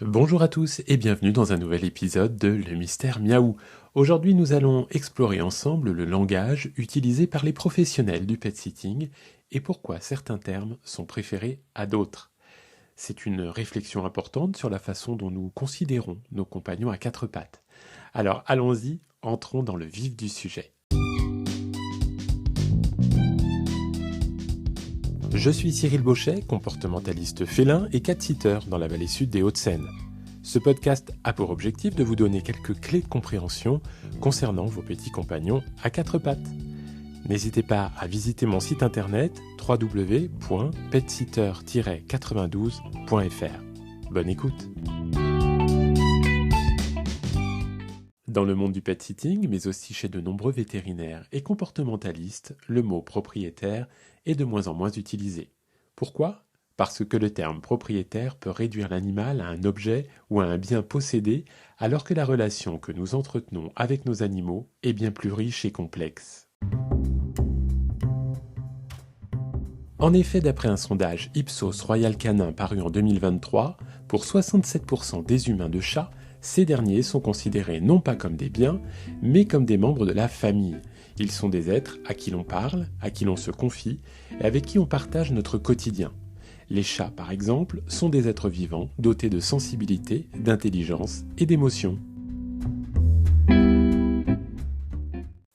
Bonjour à tous et bienvenue dans un nouvel épisode de Le Mystère Miaou. Aujourd'hui, nous allons explorer ensemble le langage utilisé par les professionnels du pet-sitting et pourquoi certains termes sont préférés à d'autres. C'est une réflexion importante sur la façon dont nous considérons nos compagnons à quatre pattes. Alors allons-y, entrons dans le vif du sujet. Je suis Cyril Bauchet, comportementaliste félin et cat-sitter dans la vallée sud des Hauts-de-Seine. Ce podcast a pour objectif de vous donner quelques clés de compréhension concernant vos petits compagnons à quatre pattes. N'hésitez pas à visiter mon site internet www.petsitter-92.fr. Bonne écoute. Dans le monde du pet-sitting, mais aussi chez de nombreux vétérinaires et comportementalistes, le mot propriétaire est de moins en moins utilisé. Pourquoi ? Parce que le terme propriétaire peut réduire l'animal à un objet ou à un bien possédé, alors que la relation que nous entretenons avec nos animaux est bien plus riche et complexe. En effet, d'après un sondage Ipsos Royal Canin paru en 2023, pour 67% des humains de chats, ces derniers sont considérés non pas comme des biens, mais comme des membres de la famille. Ils sont des êtres à qui l'on parle, à qui l'on se confie, et avec qui on partage notre quotidien. Les chats, par exemple, sont des êtres vivants, dotés de sensibilité, d'intelligence et d'émotion.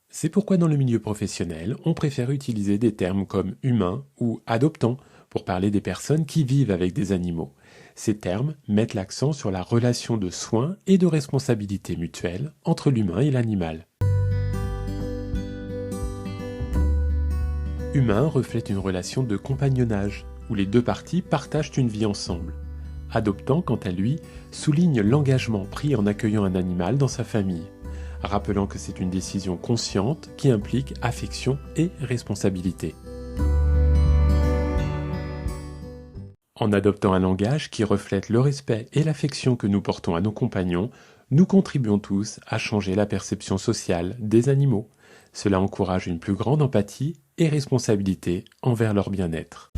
C'est pourquoi dans le milieu professionnel, on préfère utiliser des termes comme humain ou adoptant pour parler des personnes qui vivent avec des animaux. Ces termes mettent l'accent sur la relation de soins et de responsabilité mutuelle entre l'humain et l'animal. Humain reflète une relation de compagnonnage, où les deux parties partagent une vie ensemble. Adoptant, quant à lui, souligne l'engagement pris en accueillant un animal dans sa famille, rappelant que c'est une décision consciente qui implique affection et responsabilité. En adoptant un langage qui reflète le respect et l'affection que nous portons à nos compagnons, nous contribuons tous à changer la perception sociale des animaux. Cela encourage une plus grande empathie et responsabilité envers leur bien-être.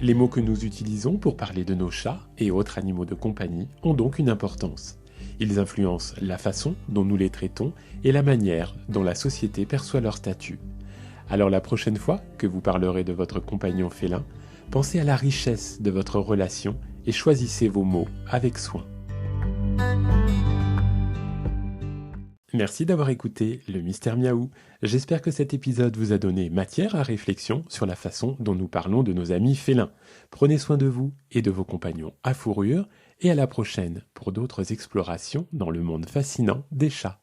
Les mots que nous utilisons pour parler de nos chats et autres animaux de compagnie ont donc une importance. Ils influencent la façon dont nous les traitons et la manière dont la société perçoit leur statut. Alors la prochaine fois que vous parlerez de votre compagnon félin, pensez à la richesse de votre relation et choisissez vos mots avec soin. Merci d'avoir écouté Le Mystère Miaou. J'espère que cet épisode vous a donné matière à réflexion sur la façon dont nous parlons de nos amis félins. Prenez soin de vous et de vos compagnons à fourrure et à la prochaine pour d'autres explorations dans le monde fascinant des chats.